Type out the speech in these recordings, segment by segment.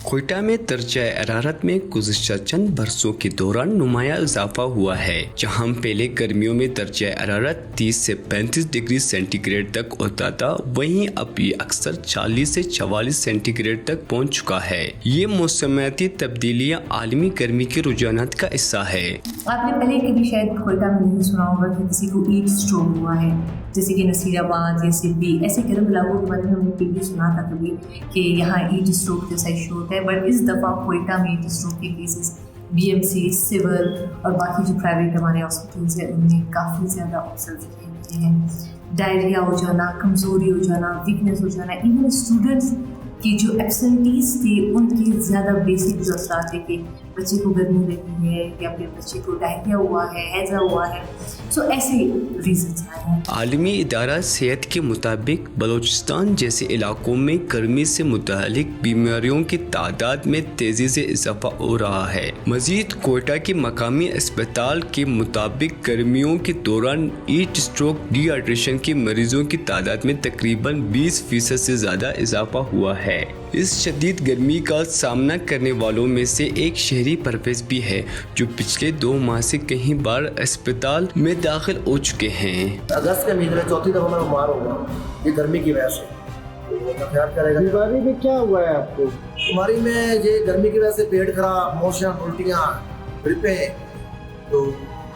کوئٹہ میں درجہ حرارت میں گزشتہ چند برسوں کے دوران نمایاں اضافہ ہوا ہے، جہاں پہلے گرمیوں میں درجہ حرارت 30 سے 35 ڈگری سینٹی گریڈ تک ہوتا تھا، وہیں اب یہ اکثر 40 سے 44 سینٹی گریڈ تک پہنچ چکا ہے۔ یہ موسمیاتی تبدیلیاں عالمی گرمی کے رجحانات کا حصہ ہے۔ آپ نے پہلے کبھی شاید کوئٹہ میں نہیں سنا ہوگا کہ کسی کو ہیٹ اسٹروک ہوا ہے، جیسے کہ نصیر آباد یا سبی، ایسے گرم علاقوں کے بارے میں ہم نے پہلے سنا تھا کبھی کہ یہاں ہیٹ اسٹروک جیسا ایشو ہوتا ہے، بٹ اس دفعہ کوئٹہ میں ہیٹ اسٹروک کے cases B M C, civil اور باقی جو پرائیویٹ ہمارے ہاسپٹلز ہیں ان میں کافی زیادہ آبزرو کیے گئے ہیں۔ ڈائریا ہو جانا، کمزوری ہو جانا، ویکنیس ہو جانا، ایون اسٹوڈنٹس کی جو ایبسنٹیز تھے ان کے زیادہ بیسک جو اثرات تھے کہ بچے کو گرمی لگی ہے یا پھر بچے کو ڈائریا ہوا ہے، ہیضہ ہوا ہے، سو ایسے ریزنس آئے ہیں۔ عالمی ادارہ صحت کے مطابق بلوچستان جیسے علاقوں میں گرمی سے متعلق بیماریوں کی تعداد میں تیزی سے اضافہ ہو رہا ہے۔ مزید کوئٹہ کے مقامی اسپتال کے مطابق گرمیوں کے دوران ہیٹ اسٹروک ڈی ہائیڈریشن کے مریضوں کی تعداد میں تقریباً 20% سے زیادہ اضافہ ہوا ہے۔ اس شدید گرمی کا سامنا کرنے والوں میں سے ایک شہری پرویز بھی ہے، جو پچھلے 2 ماہ سے کئی بار اسپتال میں داخل ہو چکے ہیں۔ اگست کے مہینے میں 4تھی دفعہ میں بیمار ہوا یہ گرمی کی وجہ سے۔ خیال کرے گا بیماری میں کیا ہوا ہے آپ کو؟ بیماری میں یہ گرمی کی وجہ سے پیٹ خراب، موشن، الٹیاں، ڈرپیں، تو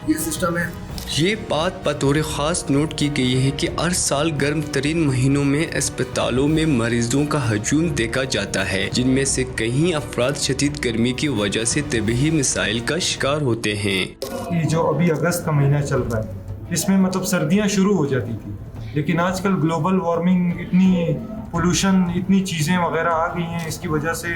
یہ سسٹم ہے۔ یہ بات بطور خاص نوٹ کی گئی ہے کہ ہر سال گرم ترین مہینوں میں اسپتالوں میں مریضوں کا ہجوم دیکھا جاتا ہے، جن میں سے کئی افراد شدید گرمی کی وجہ سے طبی مسائل کا شکار ہوتے ہیں۔ یہ جو ابھی اگست کا مہینہ چل رہا ہے، اس میں مطلب سردیاں شروع ہو جاتی تھی، لیکن آج کل گلوبل وارمنگ، اتنی پولوشن، اتنی چیزیں وغیرہ آ گئی ہیں، اس کی وجہ سے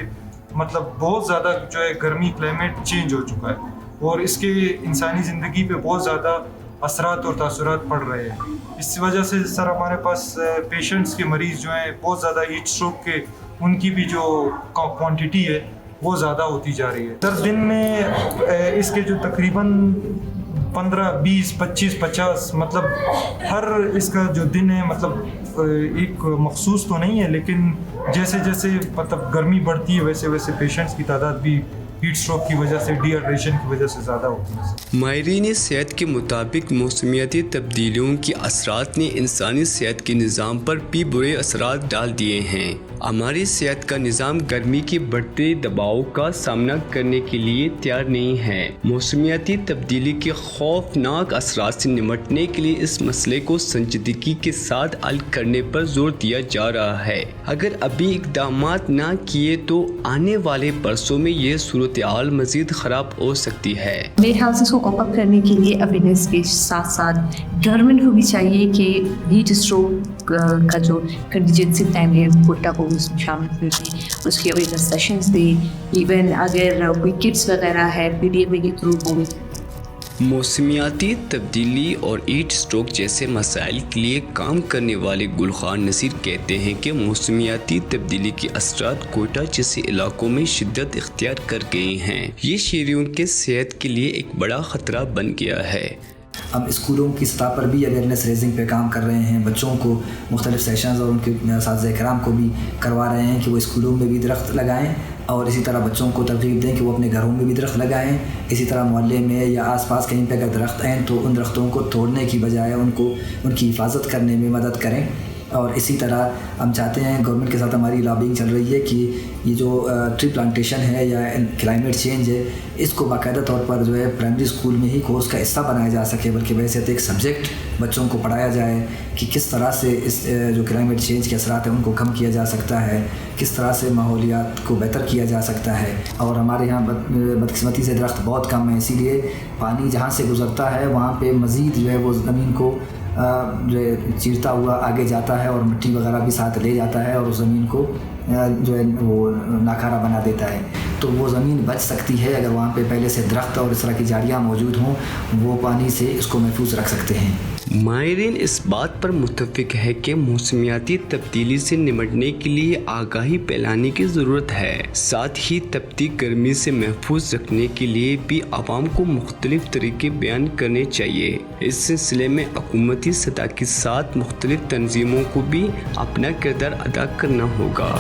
مطلب بہت زیادہ جو ہے گرمی کلائمیٹ چینج ہو چکا ہے، اور اس کے انسانی زندگی پہ بہت زیادہ اثرات اور تاثرات پڑ رہے ہیں۔ اس وجہ سے سر ہمارے پاس پیشنٹس کے مریض جو ہیں بہت زیادہ ہیٹ اسٹروک کے، ان کی بھی جو کوانٹٹی ہے وہ زیادہ ہوتی جا رہی ہے۔ سر دن میں اس کے جو تقریباً 15، 20، 25، 50 مطلب ہر اس کا جو دن ہے مطلب ایک مخصوص تو نہیں ہے، لیکن جیسے جیسے مطلب گرمی بڑھتی ہے ویسے ویسے پیشنٹس کی تعداد بھی ہیٹ اسٹروک کی وجہ سے، ڈی ہائیڈریشن کی وجہ سے زیادہ ہوتی ہے۔ ماہرین صحت کے مطابق موسمیاتی تبدیلیوں کے اثرات نے انسانی صحت کے نظام پر بھی برے اثرات ڈال دیے ہیں۔ ہماری صحت کا نظام گرمی کے بڑھتے دباؤ کا سامنا کرنے کے لیے تیار نہیں ہے۔ موسمیاتی تبدیلی کے خوفناک اثرات سے نمٹنے کے لیے اس مسئلے کو سنجیدگی کے ساتھ حل کرنے پر زور دیا جا رہا ہے۔ اگر ابھی اقدامات نہ کیے تو آنے والے برسوں میں یہ صورتحال مزید خراب ہو سکتی ہے۔ میرے خیال سے اس کو کوپ اپ کرنے کے لیے اویئرنیس کے ساتھ ساتھ گورنمنٹ کو بھی چاہیے کہ ہیٹ اسٹروک کا جو کنٹینجنسی پلان ہے کوئٹہ کو اس میں شامل کر دیں، اس کی اویئرنیس سیشنز دیں، ایون اگر کوئی کٹس وغیرہ ہے پی ڈی ایم کے تھرو وہ۔ موسمیاتی تبدیلی اور ہیٹ اسٹروک جیسے مسائل کے لیے کام کرنے والے گلخان نصیر کہتے ہیں کہ موسمیاتی تبدیلی کے اثرات کوئٹہ جیسے علاقوں میں شدت اختیار کر گئے ہیں۔ یہ شہریوں کے صحت کے لیے ایک بڑا خطرہ بن گیا ہے۔ ہم اسکولوں کی سطح پر بھی اویئرنیس ریزنگ پہ کام کر رہے ہیں، بچوں کو مختلف سیشنز اور ان کے اساتذہ کرام کو بھی کروا رہے ہیں کہ وہ اسکولوں میں بھی درخت لگائیں، اور اسی طرح بچوں کو ترغیب دیں کہ وہ اپنے گھروں میں بھی درخت لگائیں۔ اسی طرح محلے میں یا آس پاس کہیں پہ اگر درخت ہیں تو ان درختوں کو توڑنے کی بجائے ان کی حفاظت کرنے میں مدد کریں۔ اور اسی طرح ہم چاہتے ہیں، گورنمنٹ کے ساتھ ہماری لابنگ چل رہی ہے کہ یہ جو ٹری پلانٹیشن ہے یا کلائمیٹ چینج ہے، اس کو باقاعدہ طور پر جو ہے پرائمری اسکول میں ہی کورس کا حصہ بنایا جا سکے، بلکہ ویسے تو ایک سبجیکٹ بچوں کو پڑھایا جائے کہ کس طرح سے اس جو کلائمیٹ چینج کے اثرات ہیں ان کو کم کیا جا سکتا ہے، کس طرح سے ماحولیات کو بہتر کیا جا سکتا ہے۔ اور ہمارے یہاں بدقسمتی سے درخت بہت کم ہیں، اسی لیے پانی جہاں سے گزرتا ہے وہاں پہ مزید جو ہے وہ زمین کو جو ہے چیرتا ہوا آگے جاتا ہے، اور مٹی وغیرہ بھی ساتھ لے جاتا ہے، اور اس زمین کو جو ہے وہ ناکارہ بنا دیتا ہے۔ تو وہ زمین بچ سکتی ہے اگر وہاں پہ پہلے سے درخت اور اس طرح کی جھاڑیاں موجود ہوں، وہ پانی سے اس کو محفوظ رکھ سکتے ہیں۔ ماہرین اس بات پر متفق ہے کہ موسمیاتی تبدیلی سے نمٹنے کے لیے آگاہی پھیلانے کی ضرورت ہے، ساتھ ہی تپتی گرمی سے محفوظ رکھنے کے لیے بھی عوام کو مختلف طریقے بیان کرنے چاہیے۔ اس سلسلے میں حکومتی سطح کے ساتھ مختلف تنظیموں کو بھی اپنا کردار ادا کرنا ہوگا۔